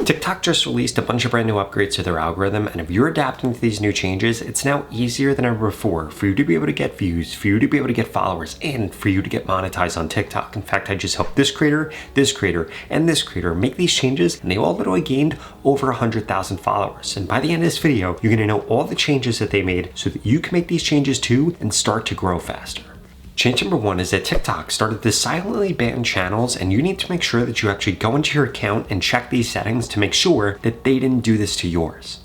TikTok just released a bunch of brand new upgrades to their algorithm, and if you're adapting to these new changes, it's now easier than ever before for you to be able to get views, for you to be able to get followers, and for you to get monetized on TikTok. In fact, I just helped this creator, and this creator make these changes, and they all literally gained over 100,000 followers. And by the end of this video, you're gonna know all the changes that they made so that you can make these changes too and start to grow faster. Change number one is that TikTok started to silently ban channels, and you need to make sure that you actually go into your account and check these settings to make sure that they didn't do this to yours.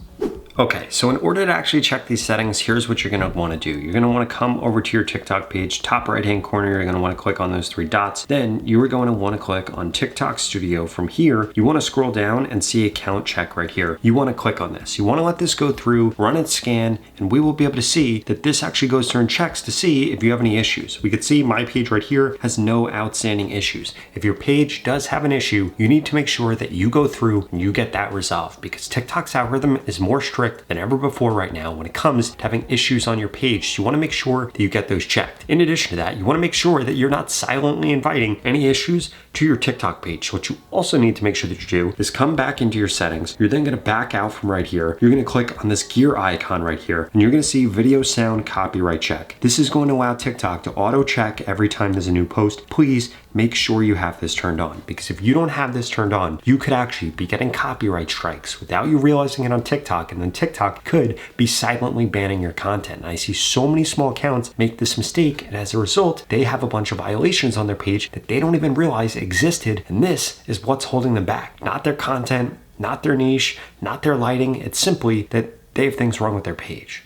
Okay, so in order to actually check these settings, here's what you're gonna wanna do. You're gonna wanna come over to your TikTok page, top right-hand corner, you're gonna wanna click on those three dots. Then you are going to wanna click on TikTok Studio. From here, you wanna scroll down and see account check right here. You wanna click on this. You wanna let this go through, run its scan, and we will be able to see that this actually goes through and checks to see if you have any issues. We could see my page right here has no outstanding issues. If your page does have an issue, you need to make sure that you go through and you get that resolved, because TikTok's algorithm is more strict than ever before right now when it comes to having issues on your page. So you want to make sure that you get those checked. In addition to that, you want to make sure that you're not silently inviting any issues to your TikTok page. What you also need to make sure that you do is come back into your settings. You're then going to back out from right here. You're going to click on this gear icon right here, and you're going to see video sound copyright check. This is going to allow TikTok to auto check every time there's a new post. Please make sure you have this turned on, because if you don't have this turned on, you could actually be getting copyright strikes without you realizing it on TikTok, and then TikTok could be silently banning your content. And I see so many small accounts make this mistake, and as a result, they have a bunch of violations on their page that they don't even realize existed, and this is what's holding them back. Not their content, not their niche, not their lighting, it's simply that they have things wrong with their page.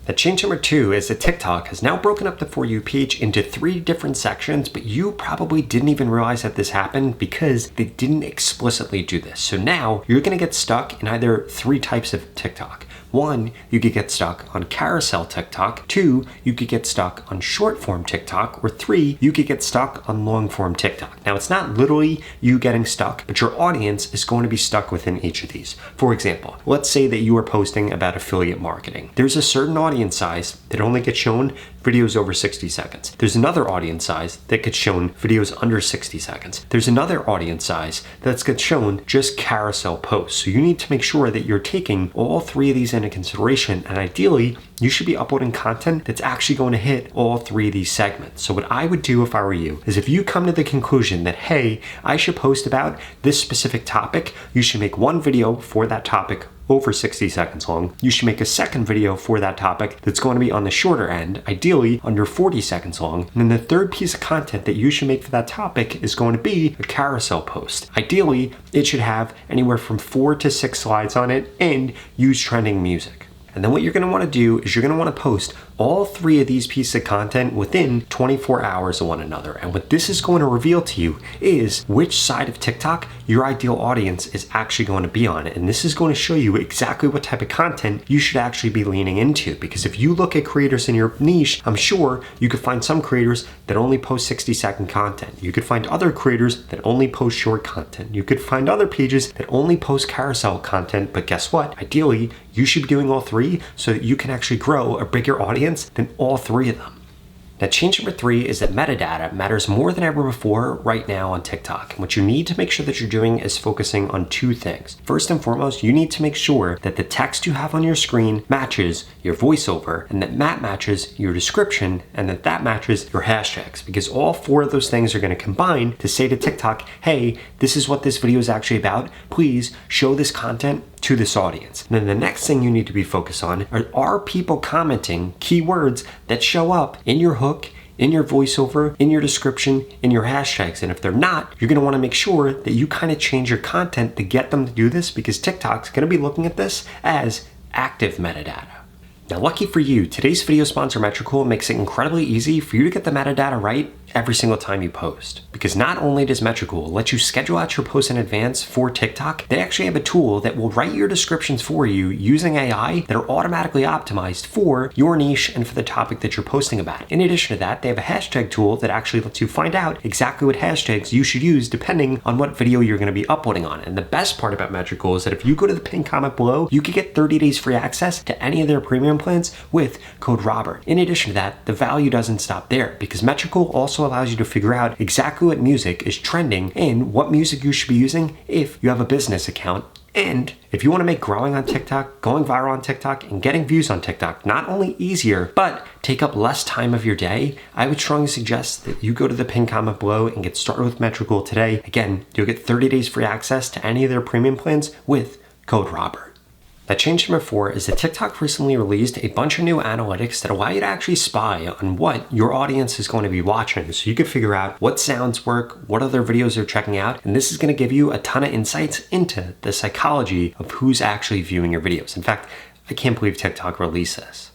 Now, change number two is that TikTok has now broken up the For You page into 3 different sections, but you probably didn't even realize that this happened because they didn't explicitly do this. So now you're gonna get stuck in either 3 types of TikTok. 1, you could get stuck on carousel TikTok. 2, you could get stuck on short form TikTok. Or 3, you could get stuck on long form TikTok. Now, it's not literally you getting stuck, but your audience is going to be stuck within each of these. For example, let's say that you are posting about affiliate marketing. There's a certain audience size that only gets shown videos over 60 seconds. There's another audience size that gets shown videos under 60 seconds. There's another audience size that gets shown just carousel posts. So you need to make sure that you're taking all 3 of these into consideration, and ideally, you should be uploading content that's actually going to hit all 3 of these segments. So what I would do if I were you is if you come to the conclusion that, hey, I should post about this specific topic, you should make one video for that topic over 60 seconds long. You should make a second video for that topic that's going to be on the shorter end, ideally under 40 seconds long. And then the third piece of content that you should make for that topic is going to be a carousel post. Ideally, it should have anywhere from 4 to 6 slides on it and use trending music. And then what you're going to want to do is you're going to want to post all 3 of these pieces of content within 24 hours of one another. And what this is going to reveal to you is which side of TikTok your ideal audience is actually going to be on. And this is going to show you exactly what type of content you should actually be leaning into. Because if you look at creators in your niche, I'm sure you could find some creators that only post 60-second content. You could find other creators that only post short content. You could find other pages that only post carousel content. But guess what? Ideally, you should be doing all 3 so that you can actually grow a bigger audience than all 3 of them. Now, change number 3 is that metadata matters more than ever before right now on TikTok. And what you need to make sure that you're doing is focusing on 2 things. First and foremost, you need to make sure that the text you have on your screen matches your voiceover, and that matches your description, and that matches your hashtags, because all 4 of those things are going to combine to say to TikTok, hey, this is what this video is actually about. Please show this content to this audience. And then the next thing you need to be focused on are people commenting keywords that show up in your hook, in your voiceover, in your description, in your hashtags. And if they're not, you're gonna wanna make sure that you kind of change your content to get them to do this, because TikTok's gonna be looking at this as active metadata. Now, lucky for you, today's video sponsor Metricool makes it incredibly easy for you to get the metadata right every single time you post. Because not only does Metricool let you schedule out your posts in advance for TikTok, they actually have a tool that will write your descriptions for you using AI that are automatically optimized for your niche and for the topic that you're posting about. In addition to that, they have a hashtag tool that actually lets you find out exactly what hashtags you should use depending on what video you're going to be uploading on. And the best part about Metricool is that if you go to the pinned comment below, you can get 30 days free access to any of their premium plans with code Robert. In addition to that, the value doesn't stop there, because Metricool also also allows you to figure out exactly what music is trending and what music you should be using if you have a business account. And if you want to make growing on TikTok, going viral on TikTok, and getting views on TikTok not only easier, but take up less time of your day, I would strongly suggest that you go to the pinned comment below and get started with Metricool today. Again, you'll get 30 days free access to any of their premium plans with code Robert. Now, change number 4 is that TikTok recently released a bunch of new analytics that allow you to actually spy on what your audience is going to be watching. So you can figure out what sounds work, what other videos they're checking out, and this is going to give you a ton of insights into the psychology of who's actually viewing your videos. In fact, I can't believe TikTok released this.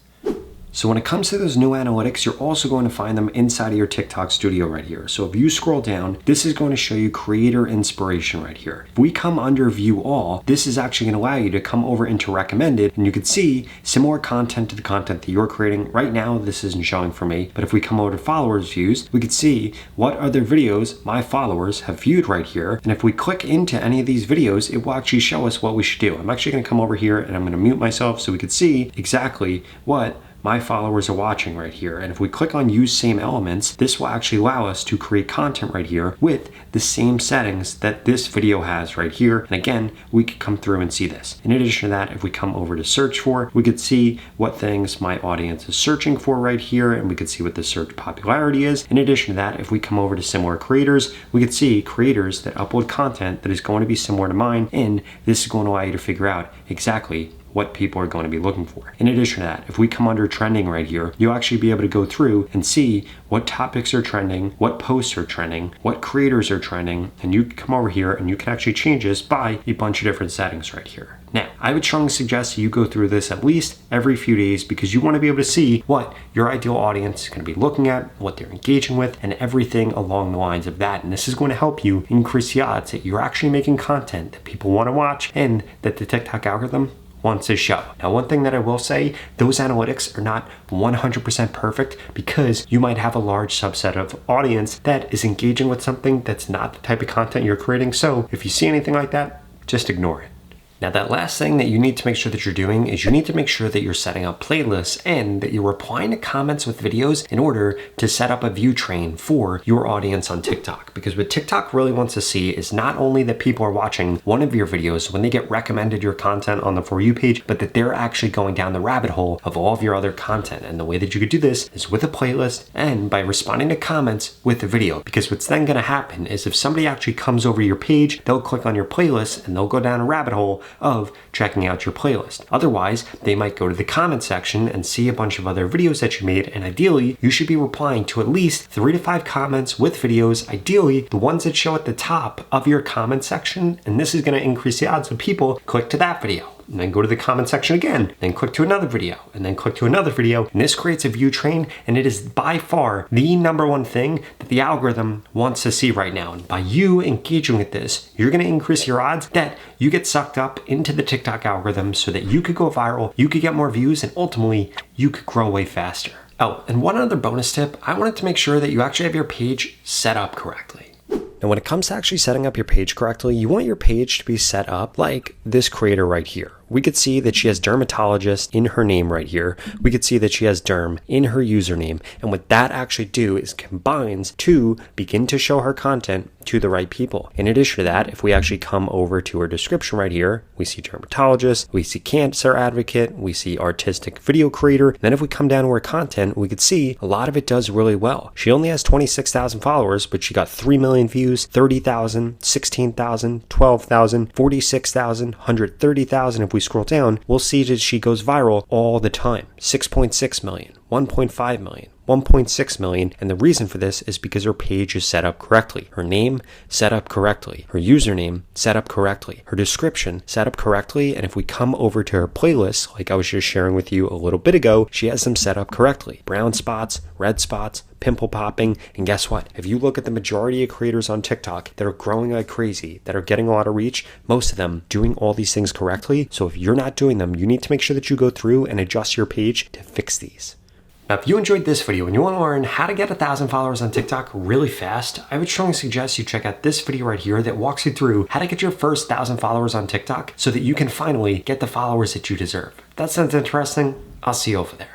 So when it comes to those new analytics, you're also going to find them inside of your TikTok studio right here. So if you scroll down, this is going to show you creator inspiration right here. If we come under view all, this is actually going to allow you to come over into recommended, and you can see similar content to the content that you're creating. Right now, this isn't showing for me, but if we come over to followers views, we could see what other videos my followers have viewed right here. And if we click into any of these videos, it will actually show us what we should do. I'm actually going to come over here and I'm going to mute myself so we could see exactly what my followers are watching right here. And if we click on use same elements, this will actually allow us to create content right here with the same settings that this video has right here. And again, we could come through and see this. In addition to that, if we come over to search for, we could see what things my audience is searching for right here, and we could see what the search popularity is. In addition to that, if we come over to similar creators, we could see creators that upload content that is going to be similar to mine, and this is going to allow you to figure out exactly what people are going to be looking for. In addition to that, if we come under trending right here, you'll actually be able to go through and see what topics are trending, what posts are trending, what creators are trending, and you can come over here and you can actually change this by a bunch of different settings right here. Now, I would strongly suggest you go through this at least every few days because you want to be able to see what your ideal audience is going to be looking at, what they're engaging with, and everything along the lines of that. And this is going to help you increase the odds that you're actually making content that people want to watch and that the TikTok algorithm wants to show. Now, one thing that I will say, those analytics are not 100% perfect because you might have a large subset of audience that is engaging with something that's not the type of content you're creating. So if you see anything like that, just ignore it. Now, that last thing that you need to make sure that you're doing is you need to make sure that you're setting up playlists and that you're replying to comments with videos in order to set up a view train for your audience on TikTok. Because what TikTok really wants to see is not only that people are watching one of your videos when they get recommended your content on the For You page, but that they're actually going down the rabbit hole of all of your other content. And the way that you could do this is with a playlist and by responding to comments with a video. Because what's then going to happen is if somebody actually comes over your page, they'll click on your playlist and they'll go down a rabbit hole of checking out your playlist. Otherwise, they might go to the comment section and see a bunch of other videos that you made, and ideally, you should be replying to at least 3 to 5 comments with videos, ideally the ones that show at the top of your comment section, and this is going to increase the odds of people click to that video. And then go to the comment section again, then click to another video, and then click to another video. And this creates a view train, and it is by far the number one thing that the algorithm wants to see right now. And by you engaging with this, you're gonna increase your odds that you get sucked up into the TikTok algorithm so that you could go viral, you could get more views, and ultimately you could grow way faster. Oh, and one other bonus tip, I wanted to make sure that you actually have your page set up correctly. And when it comes to actually setting up your page correctly, you want your page to be set up like this creator right here. We could see that she has dermatologist in her name right here. We could see that she has derm in her username. And what that actually do is combines to begin to show her content to the right people. In addition to that, if we actually come over to her description right here, we see dermatologist, we see cancer advocate, we see artistic video creator. And then if we come down to her content, we could see a lot of it does really well. She only has 26,000 followers, but she got 3 million views, 30,000, 16,000, 12,000, 46,000, 130,000. If we scroll down, we'll see that she goes viral all the time. 6.6 million, 1.5 million, 1.6 million. And the reason for this is because her page is set up correctly. Her name set up correctly. Her username set up correctly. Her description set up correctly. And if we come over to her playlist, like I was just sharing with you a little bit ago, she has them set up correctly. Brown spots, red spots, pimple popping. And guess what? If you look at the majority of creators on TikTok that are growing like crazy, that are getting a lot of reach, most of them doing all these things correctly. So if you're not doing them, you need to make sure that you go through and adjust your page to fix these. Now, if you enjoyed this video and you want to learn how to get 1,000 followers on TikTok really fast, I would strongly suggest you check out this video right here that walks you through how to get your first 1,000 followers on TikTok so that you can finally get the followers that you deserve. If that sounds interesting, I'll see you over there.